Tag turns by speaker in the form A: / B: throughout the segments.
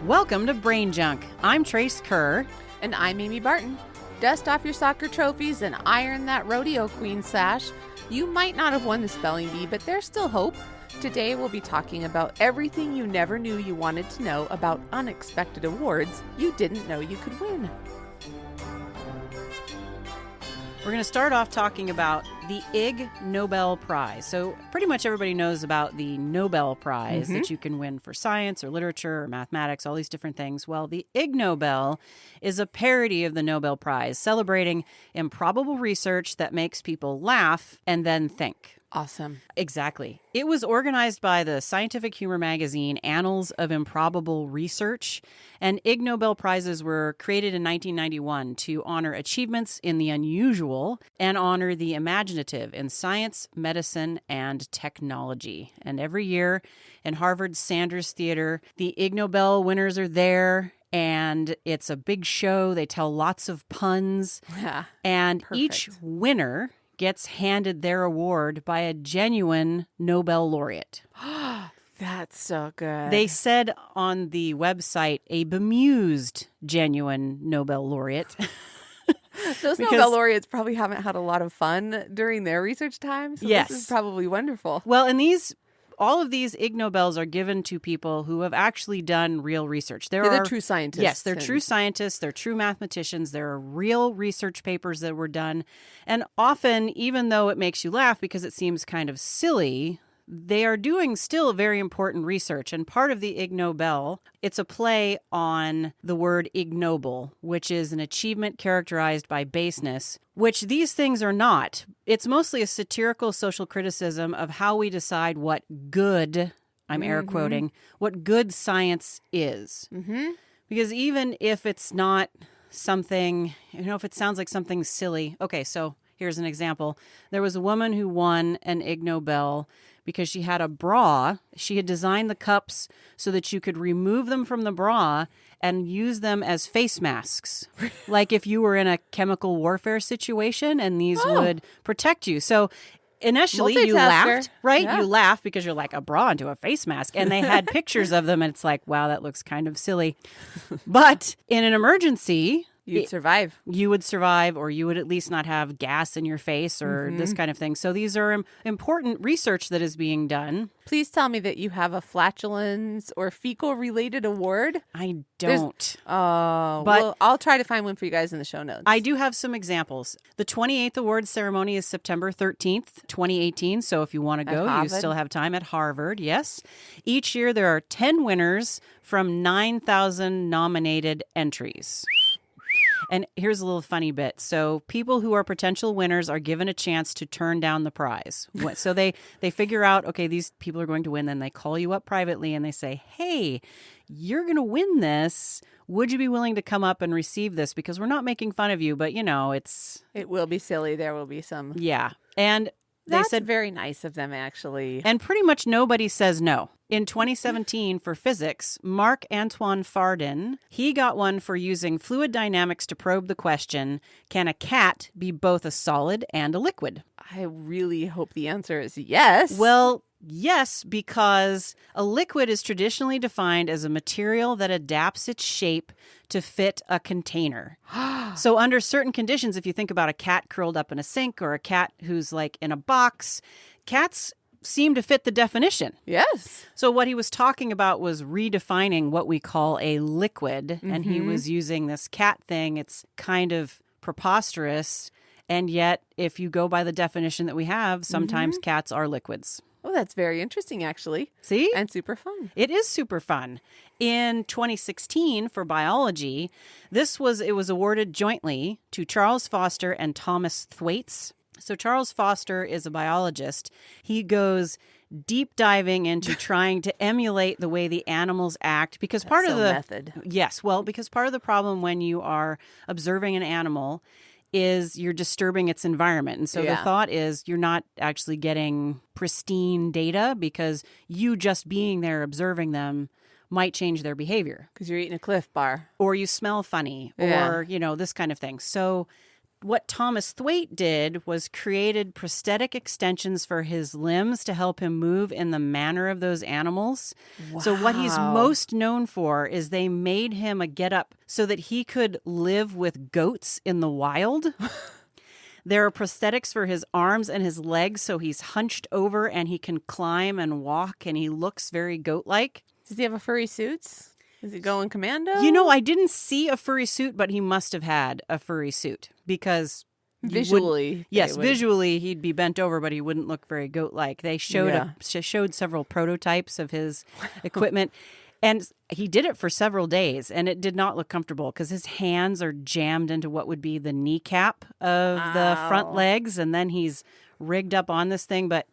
A: Welcome to Brain Junk. I'm Trace Kerr.
B: And I'm Amy Barton. Dust off your soccer trophies and iron that rodeo queen sash. You might not have won the spelling bee, but there's still hope. Today we'll be talking about everything you never knew you wanted to know about unexpected awards you didn't know you could win.
A: We're going to start off talking about the Ig Nobel Prize. So pretty much everybody knows about the Nobel Prize that you can win for science or literature or mathematics, all these different things. Well, the Ig Nobel is a parody of the Nobel Prize, celebrating improbable research that makes people laugh and then think.
B: Awesome.
A: Exactly. It was organized by the scientific humor magazine Annals of Improbable Research, and Ig Nobel Prizes were created in 1991 to honor achievements in the unusual and honor the imaginative in science, medicine, and technology. And every year in Harvard's Sanders Theater, the Ig Nobel winners are there. And it's a big show. They tell lots of puns.
B: Yeah,
A: and
B: perfect.
A: Each winner gets handed their award by a genuine Nobel laureate.
B: That's so good.
A: They said on the website, a bemused genuine Nobel laureate.
B: Those Nobel laureates probably haven't had a lot of fun during their research time, so
A: Yes.
B: this is probably wonderful.
A: Well, and all of these Ig Nobels are given to people who have actually done real research.
B: They're true scientists.
A: Yes, they're true scientists. They're true mathematicians. There are real research papers that were done. And often, even though it makes you laugh because it seems kind of silly, they are doing still very important research. And part of the Ig Nobel, it's a play on the word ignoble, which is an achievement characterized by baseness, which these things are not. It's mostly a satirical social criticism of how we decide what good, I'm air quoting, what good science is. Because even if it's not something, if it sounds like something silly. Okay, so here's an example. There was a woman who won an Ig Nobel because she had a bra. She had designed the cups so that you could remove them from the bra and use them as face masks. Like if you were in a chemical warfare situation and these would protect you. So initially you laughed, right?
B: Yeah.
A: You laughed because you're like, a bra into a face mask. And they had pictures of them and it's like, wow, that looks kind of silly. But in an emergency,
B: You'd survive.
A: you would survive, or you would at least not have gas in your face or this kind of thing. So these are important research that is being done.
B: Please tell me that you have a flatulence or fecal-related award.
A: I don't.
B: Oh,
A: But-
B: well, I'll try to find one for you guys in the show notes.
A: I do have some examples. The 28th awards ceremony is September 13th, 2018. So if you want to go, you
B: Harvard?
A: still have time at Harvard. Yes. Each year there are 10 winners from 9,000 nominated entries. And here's a little funny bit. So people who are potential winners are given a chance to turn down the prize. So they figure out, okay, these people are going to win. Then they call you up privately and they say, hey, you're going to win this. Would you be willing to come up and receive this? Because we're not making fun of you, but,
B: It will be silly. There will be some.
A: yeah. And they
B: That's
A: said
B: very nice of them, actually.
A: And pretty much nobody says no. In 2017, for physics, Marc-Antoine Fardin, he got one for using fluid dynamics to probe the question, can a cat be both a solid and a liquid?
B: I really hope the answer is yes.
A: Well, yes, because a liquid is traditionally defined as a material that adapts its shape to fit a container. So under certain conditions, if you think about a cat curled up in a sink or a cat who's like in a box, cats seem to fit the definition.
B: Yes.
A: So what he was talking about was redefining what we call a liquid, and he was using this cat thing. It's kind of preposterous, and yet if you go by the definition that we have, sometimes cats are liquids.
B: Oh, that's very interesting, actually.
A: See?
B: And super fun.
A: It is super fun. In 2016, for biology, it was awarded jointly to Charles Foster and Thomas Thwaites. So Charles Foster is a biologist. He goes deep diving into trying to emulate the way the animals act because part of the
B: method.
A: Yes, well, because part of the problem when you are observing an animal is you're disturbing its environment. And so the thought is you're not actually getting pristine data because you just being there observing them might change their behavior.
B: Because you're eating a Cliff Bar.
A: Or you smell funny or, this kind of thing. So what Thomas Thwaite did was created prosthetic extensions for his limbs to help him move in the manner of those animals.
B: Wow.
A: So what he's most known for is they made him a getup so that he could live with goats in the wild. There are prosthetics for his arms and his legs, so he's hunched over and he can climb and walk, and he looks very goat-like.
B: Does he have a furry suits? Is he going commando?
A: You know, I didn't see a furry suit, but he must have had a furry suit because
B: visually,
A: visually he'd be bent over, but he wouldn't look very goat-like. They showed several prototypes of his equipment, and he did it for several days, and it did not look comfortable because his hands are jammed into what would be the kneecap of the front legs, and then he's rigged up on this thing, but.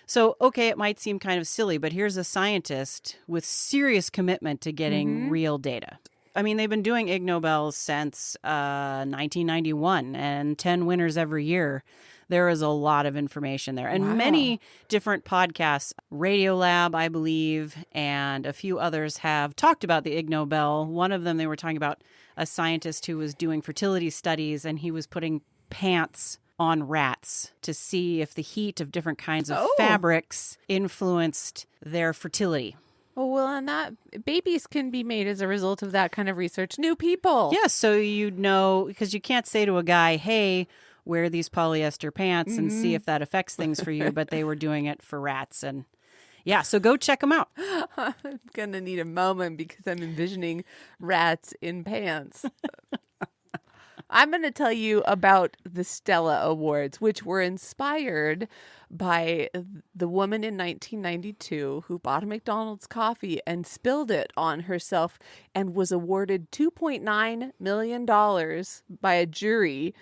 A: So, okay, it might seem kind of silly, but here's a scientist with serious commitment to getting real data. I mean, they've been doing Ig Nobels since 1991 and 10 winners every year. There is a lot of information there. And many different podcasts, Radiolab, I believe, and a few others have talked about the Ig Nobel. One of them, they were talking about a scientist who was doing fertility studies, and he was putting pants on rats to see if the heat of different kinds of fabrics influenced their fertility.
B: Oh, well, and that babies can be made as a result of that kind of research. New people.
A: Yeah, so you'd know, because you can't say to a guy, hey, wear these polyester pants and see if that affects things for you, but they were doing it for rats. And yeah, so go check them out.
B: I'm going to need a moment because I'm envisioning rats in pants. I'm going to tell you about the Stella Awards, which were inspired by the woman in 1992 who bought a McDonald's coffee and spilled it on herself and was awarded $2.9 million by a jury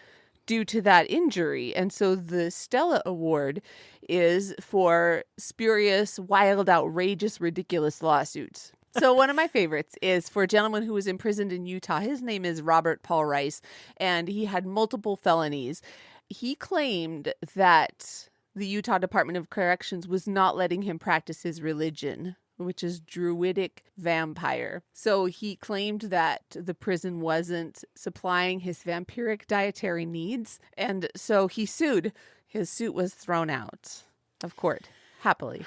B: due to that injury. And so the Stella Award is for spurious, wild, outrageous, ridiculous lawsuits. So one of my favorites is for a gentleman who was imprisoned in Utah. His name is Robert Paul Rice, and he had multiple felonies. He claimed that the Utah Department of Corrections was not letting him practice his religion, which is Druidic vampire. So he claimed that the prison wasn't supplying his vampiric dietary needs, and so he sued. His suit was thrown out of court, happily.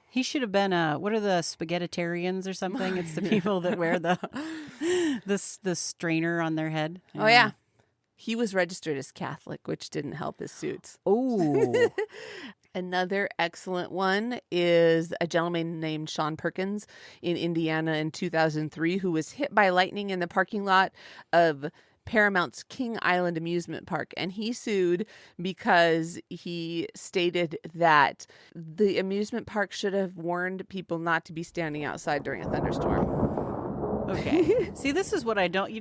A: He should have been what are the spaghettitarians or something? It's the people that wear the strainer on their head.
B: Oh, yeah. He was registered as Catholic, which didn't help his suits.
A: Oh.
B: Another excellent one is a gentleman named Sean Perkins in Indiana in 2003 who was hit by lightning in the parking lot of Paramount's King Island amusement park, and he sued because he stated that the amusement park should have warned people not to be standing outside during a thunderstorm.
A: Okay. See, this is what I don't,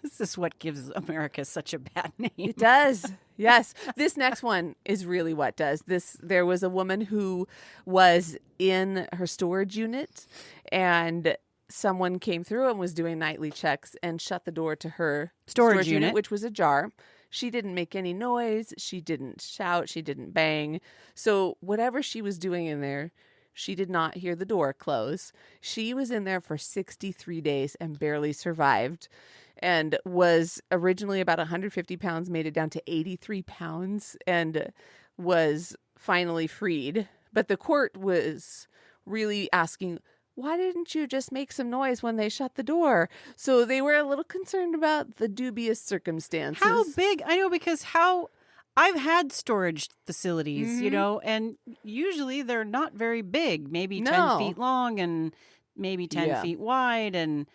A: this is what gives America such a bad name.
B: It does. Yes. This next one is really what does. There was a woman who was in her storage unit, and someone came through and was doing nightly checks and shut the door to her storage unit, which was ajar. She didn't make any noise. She didn't shout. She didn't bang. So whatever she was doing in there, she did not hear the door close. She was in there for 63 days and barely survived, and was originally about 150 pounds, made it down to 83 pounds, and was finally freed. But the court was really asking, why didn't you just make some noise when they shut the door? So they were a little concerned about the dubious circumstances.
A: How big? I know, because I've had storage facilities, and usually they're not very big, maybe 10 feet long and maybe 10 feet wide. And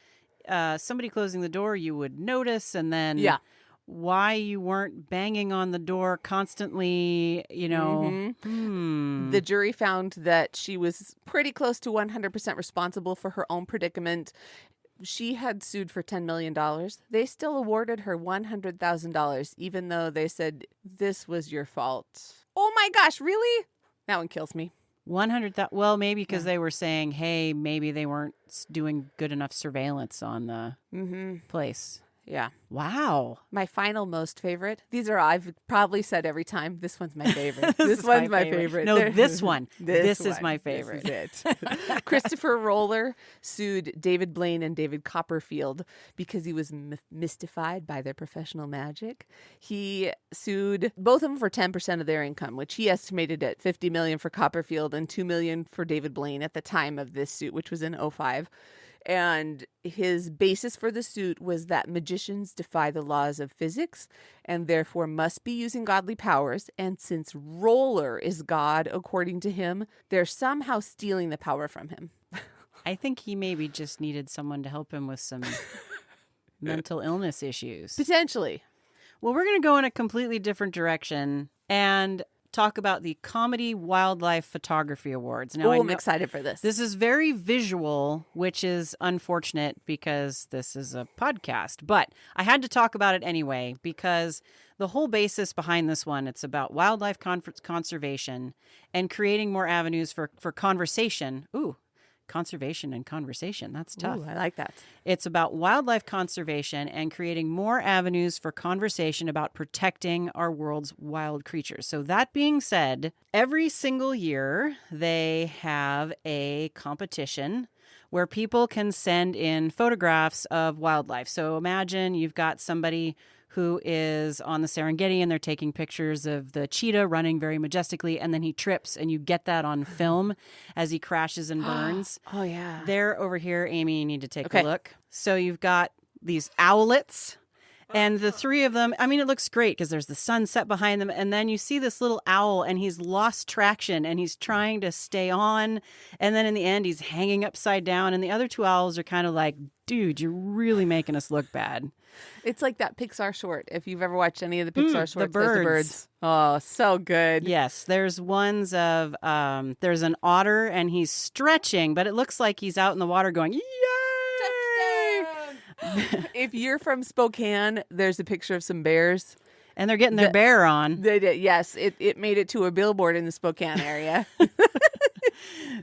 A: somebody closing the door, you would notice. And then why you weren't banging on the door constantly, The
B: jury found that she was pretty close to 100% responsible for her own predicament. She had sued for $10 million. They still awarded her $100,000, even though they said, this was your fault. Oh my gosh, really? That one kills me.
A: 100,000. Well, maybe because they were saying, hey, maybe they weren't doing good enough surveillance on the place.
B: Yeah.
A: Wow.
B: My final most favorite. These are I've probably said every time. This one's my favorite. This one's my favorite.
A: No, this one. This is
B: one.
A: my favorite.
B: This is it. Christopher Roller sued David Blaine and David Copperfield because he was mystified by their professional magic. He sued both of them for 10% of their income, which he estimated at $50 million for Copperfield and $2 million for David Blaine at the time of this suit, which was in 2005. And his basis for the suit was that magicians defy the laws of physics and therefore must be using godly powers. And since Roller is God, according to him, they're somehow stealing the power from him.
A: I think he maybe just needed someone to help him with some mental illness issues.
B: Potentially.
A: Well, we're going to go in a completely different direction and talk about the Comedy Wildlife Photography Awards. Now,
B: I'm excited for this.
A: This is very visual, which is unfortunate because this is a podcast. But I had to talk about it anyway because the whole basis behind this one, it's about wildlife conservation and creating more avenues for conversation. Ooh, conservation and conversation. That's tough.
B: Ooh, I like that.
A: It's about wildlife conservation and creating more avenues for conversation about protecting our world's wild creatures. So that being said, every single year they have a competition where people can send in photographs of wildlife. So imagine you've got somebody who is on the Serengeti and they're taking pictures of the cheetah running very majestically, and then he trips and you get that on film as he crashes and burns.
B: Oh, yeah.
A: They're over here. Amy, you need to take a look. So you've got these owlets and the three of them. I mean, it looks great because there's the sunset behind them. And then you see this little owl and he's lost traction and he's trying to stay on. And then in the end, he's hanging upside down. And the other two owls are kind of like, dude, you're really making us look bad.
B: It's like that Pixar short. If you've ever watched any of the Pixar shorts,
A: the birds.
B: The birds. Oh, so good.
A: Yes, there's ones of, there's an otter and he's stretching, but it looks like he's out in the water going, yay!
B: If you're from Spokane, there's a picture of some bears.
A: And they're getting their bear on.
B: They did, yes. It made it to a billboard in the Spokane area.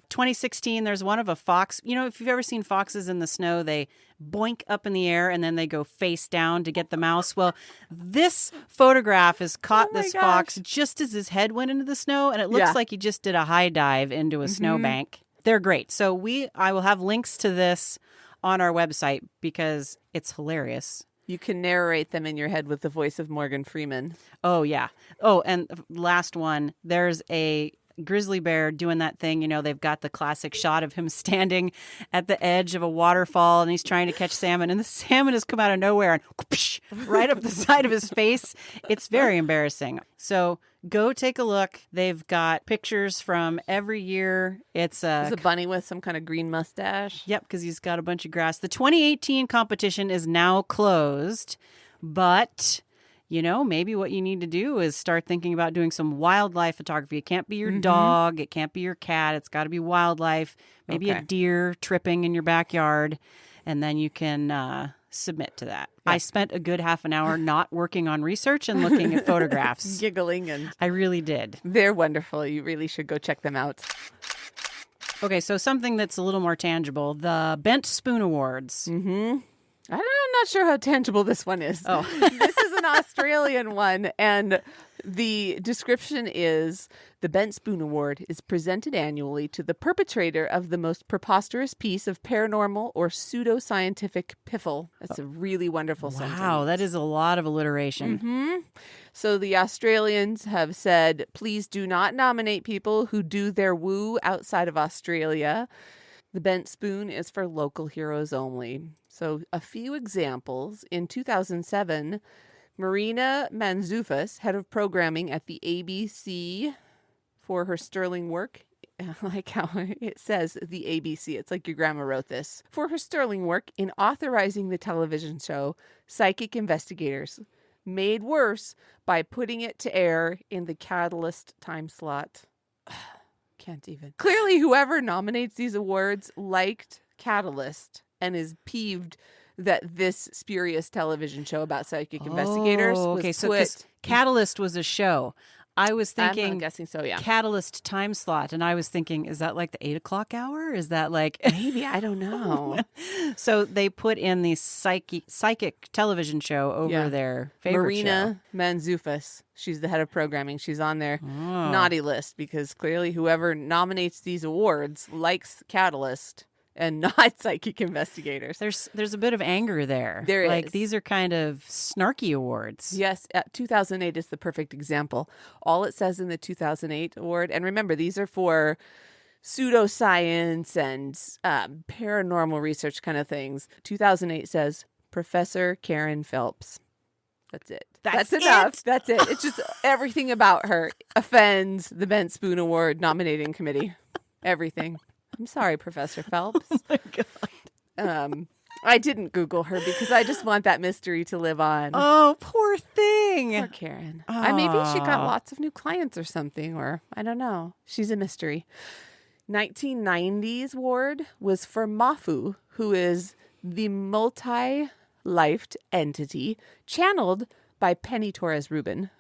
A: 2016, there's one of a fox. You know, if you've ever seen foxes in the snow, they boink up in the air and then they go face down to get the mouse. Well, this photograph has caught this fox just as his head went into the snow, and it looks like he just did a high dive into a snowbank. They're great. So I will have links to this on our website because it's hilarious.
B: You can narrate them in your head with the voice of Morgan Freeman.
A: Oh, yeah. Oh, and last one, there's a grizzly bear doing that thing. You know, they've got the classic shot of him standing at the edge of a waterfall and he's trying to catch salmon, and the salmon has come out of nowhere and whoosh, right up the side of his face. It's very embarrassing. So go take a look. They've got pictures from every year. It's a
B: bunny with some kind of green mustache.
A: Yep, because he's got a bunch of grass. The 2018 competition is now closed, but you know, maybe what you need to do is start thinking about doing some wildlife photography. It can't be your dog. It can't be your cat. It's got to be wildlife. Maybe a deer tripping in your backyard. And then you can submit to that. Yeah. I spent a good half an hour not working on research and looking at photographs.
B: Giggling. And
A: I really did.
B: They're wonderful. You really should go check them out.
A: Okay, so something that's a little more tangible. The Bent Spoon Awards.
B: I'm not sure how tangible this one is. Oh, this is an Australian one, and the description is the Bent Spoon Award is presented annually to the perpetrator of the most preposterous piece of paranormal or pseudoscientific piffle. That's a really wonderful sentence.
A: Wow, that is a lot of alliteration.
B: So the Australians have said, please do not nominate people who do their woo outside of Australia. The Bent Spoon is for local heroes only. So a few examples. In 2007, Marina Manzoufas, head of programming at the ABC, for her sterling work. I like how it says the ABC. It's like your grandma wrote this. For her sterling work in authorizing the television show Psychic Investigators, made worse by putting it to air in the Catalyst time slot. Can't even. Clearly, whoever nominates these awards liked Catalyst and is peeved that this spurious television show about psychic investigators was
A: so 'cause Catalyst was a show. I was
B: I'm
A: thinking
B: guessing so, yeah.
A: catalyst time slot, and I was thinking, is that like the 8 o'clock hour? Is that like
B: Maybe, I don't know.
A: So they put in the psychic television show over their favorite
B: Marina Manzufis. She's the head of programming. She's on their
A: show.
B: naughty list because clearly whoever nominates these awards likes Catalyst and not psychic investigators.
A: There's a bit of anger there.
B: There
A: like
B: is.
A: these are kind of snarky awards.
B: Yes, 2008 is the perfect example. All it says in the 2008 award, and remember, these are for pseudoscience and paranormal research kind of things. 2008 says Professor Karen Phelps. That's it. That's enough. That's it. It's just everything about her offends the Bent Spoon Award nominating committee. Everything. I'm sorry, Professor Phelps.
A: Oh my God.
B: I didn't Google her because I just want that mystery to live on.
A: Oh, poor thing.
B: Poor Karen. Maybe she got lots of new clients or something, or I don't know. She's a mystery. 1990s award was for Mafu, who is the multi-lifed entity channeled by Penny Torres Rubin,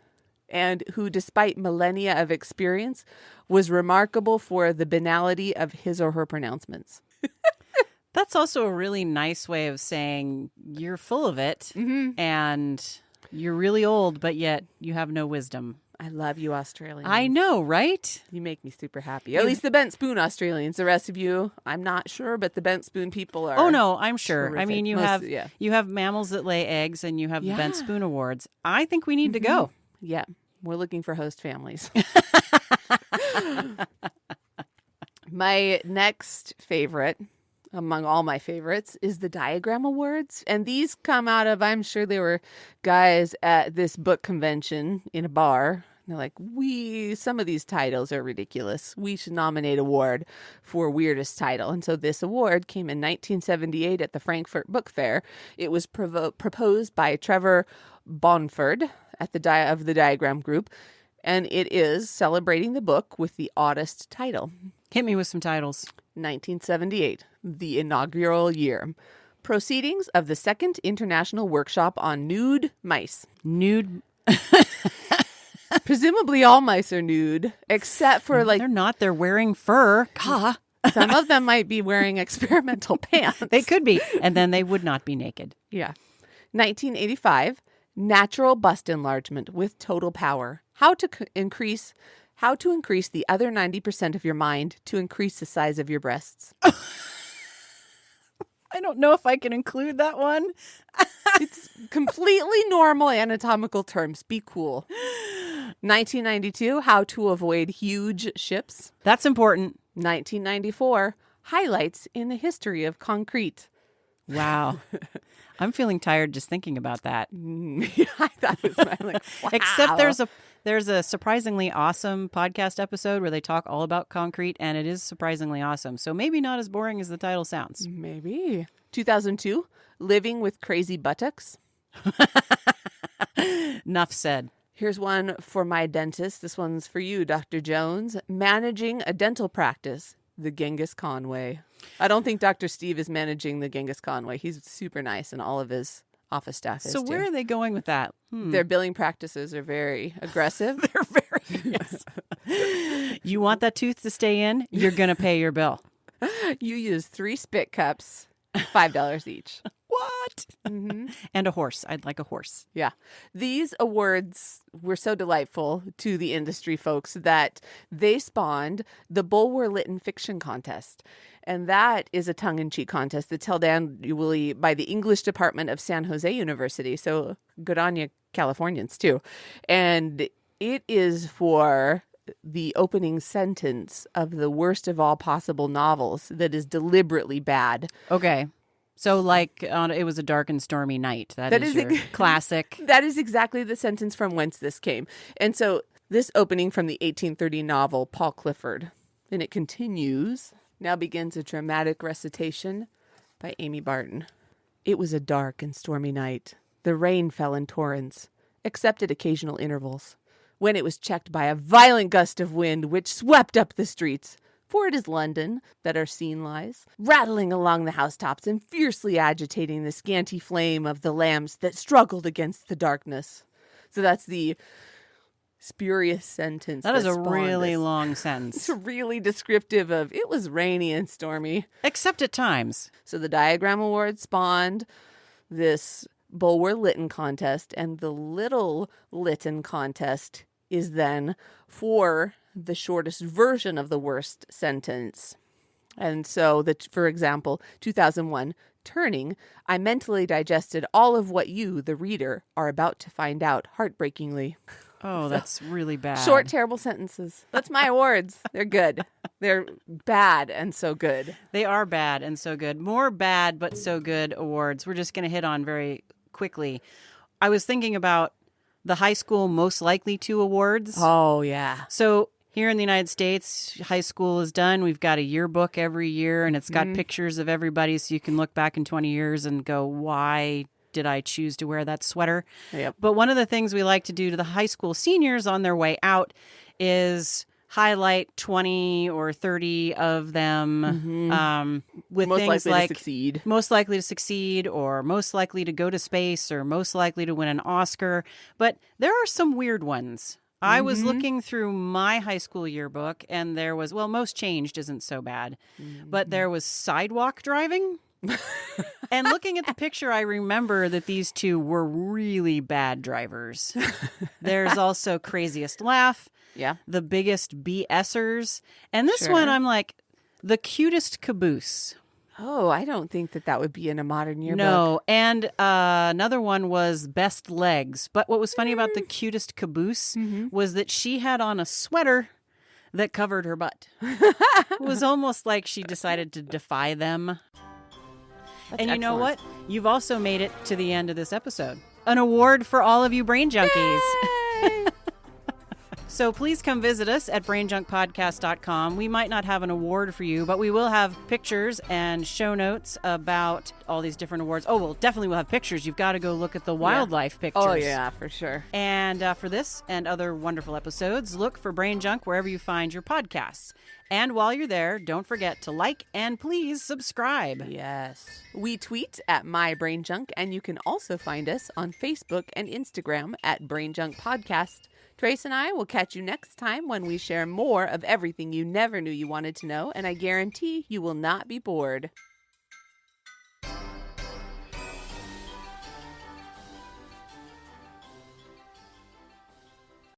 B: and who, despite millennia of experience, was remarkable for the banality of his or her pronouncements.
A: That's also a really nice way of saying you're full of it and you're really old, but yet you have no wisdom.
B: I love you, Australians.
A: I know, right?
B: You make me super happy. At least the Bent Spoon Australians. The rest of you, I'm not sure, but the Bent Spoon people are.
A: Oh no, I'm sure.
B: terrific.
A: I mean, you have mammals that lay eggs, and you have the Bent Spoon Awards. I think we need to go.
B: Yeah, we're looking for host families. My next favorite, among all my favorites, is the Diagram Awards. And these come out of, I'm sure there were guys at this book convention in a bar. They're like, some of these titles are ridiculous. We should nominate award for weirdest title. And so this award came in 1978 at the Frankfurt Book Fair. It was proposed by Trevor Bonford at the Diagram Group. And it is celebrating the book with the oddest title.
A: Hit me with some titles.
B: 1978, the inaugural year. Proceedings of the Second International Workshop on Nude Mice.
A: Nude.
B: Presumably all mice are nude, except for
A: They're not. They're wearing fur. Gah.
B: some of them might be wearing experimental pants.
A: They could be. And then they would not be naked.
B: Yeah. 1985, natural bust enlargement with total power. How to increase the other 90% of your mind to increase the size of your breasts.
A: I don't know if I can include that one.
B: It's completely normal anatomical terms. Be cool. 1992, how to avoid huge ships.
A: That's important.
B: 1994, highlights in the history of concrete.
A: Wow. I'm feeling tired just thinking about that.
B: I thought it was wow.
A: Except there's a surprisingly awesome podcast episode where they talk all about concrete, and it is surprisingly awesome. So maybe not as boring as the title sounds.
B: Maybe. 2002, living with crazy buttocks.
A: Enough said.
B: Here's one for my dentist. This one's for you, Dr. Jones. Managing a dental practice. The Genghis Khan way. I don't think Dr. Steve is managing the Genghis Khan way. He's super nice, and all of his office staff is
A: So where
B: too.
A: are they going with that?
B: Their billing practices are very aggressive.
A: They're very yes. You want that tooth to stay in? You're going to pay your bill.
B: You use 3 spit cups, $5 each.
A: What?
B: Mm-hmm.
A: And a horse. I'd like a horse.
B: Yeah. These awards were so delightful to the industry folks that they spawned the Bulwer Lytton Fiction Contest. And that is a tongue-in-cheek contest that's held annually by the English Department of San Jose University. So good on you, Californians, too. And it is for the opening sentence of the worst of all possible novels that is deliberately bad.
A: Okay. So like it was a dark and stormy night. That is your classic.
B: That is exactly the sentence from whence this came. And so this opening from the 1830 novel Paul Clifford, and it continues, now begins a dramatic recitation by Amy Barton. It was a dark and stormy night. The rain fell in torrents, except at occasional intervals, when it was checked by a violent gust of wind which swept up the streets. For it is London that our scene lies, rattling along the housetops and fiercely agitating the scanty flame of the lamps that struggled against the darkness. So that's the spurious sentence.
A: That is a
B: spawned
A: really
B: this.
A: long
B: It's
A: sentence.
B: really descriptive of it was rainy and stormy.
A: Except at times.
B: So the Diagram Award spawned this Bulwer Lytton contest, and the Little Lytton contest is then for the shortest version of the worst sentence. And so, for example, 2001, Turning, I mentally digested all of what you, the reader, are about to find out heartbreakingly.
A: Oh, that's really bad.
B: Short, terrible sentences. That's my awards. They're good. They're bad and so good.
A: They are bad and so good. More bad but so good awards. We're just going to hit on very quickly. I was thinking about the high school most likely to awards.
B: Oh, yeah.
A: So here in the United States, high school is done. We've got a yearbook every year, and it's got pictures of everybody, so you can look back in 20 years and go, why did I choose to wear that sweater?
B: Yep.
A: But one of the things we like to do to the high school seniors on their way out is highlight 20 or 30 of them with
B: Most
A: things
B: likely
A: like
B: to succeed.
A: most likely to succeed or most likely to go to space or most likely to win an Oscar. But there are some weird ones. I was looking through my high school yearbook, and there was, well, most changed isn't so bad, but there was sidewalk driving. And looking at the picture, I remember that these two were really bad drivers. There's also Craziest Laugh,
B: Yeah.
A: The Biggest BSers, and this
B: Sure.
A: one I'm like, The Cutest Caboose.
B: Oh, I don't think that would be in a modern yearbook.
A: No, and another one was Best Legs. But what was funny about The Cutest Caboose was that she had on a sweater that covered her butt. It was almost like she decided to defy them.
B: That's
A: And you know
B: excellent.
A: what? You've also made it to the end of this episode. An award for all of you brain junkies.
B: Yay!
A: So please come visit us at brainjunkpodcast.com. We might not have an award for you, but we will have pictures and show notes about all these different awards. Oh, well, definitely we'll have pictures. You've got to go look at the wildlife pictures.
B: Oh, yeah, for sure.
A: And for this and other wonderful episodes, look for Brain Junk wherever you find your podcasts. And while you're there, don't forget to like and please subscribe.
B: Yes. We tweet at MyBrainJunk, and you can also find us on Facebook and Instagram at BrainJunk Podcast. Trace and I will catch you next time when we share more of everything you never knew you wanted to know, and I guarantee you will not be bored.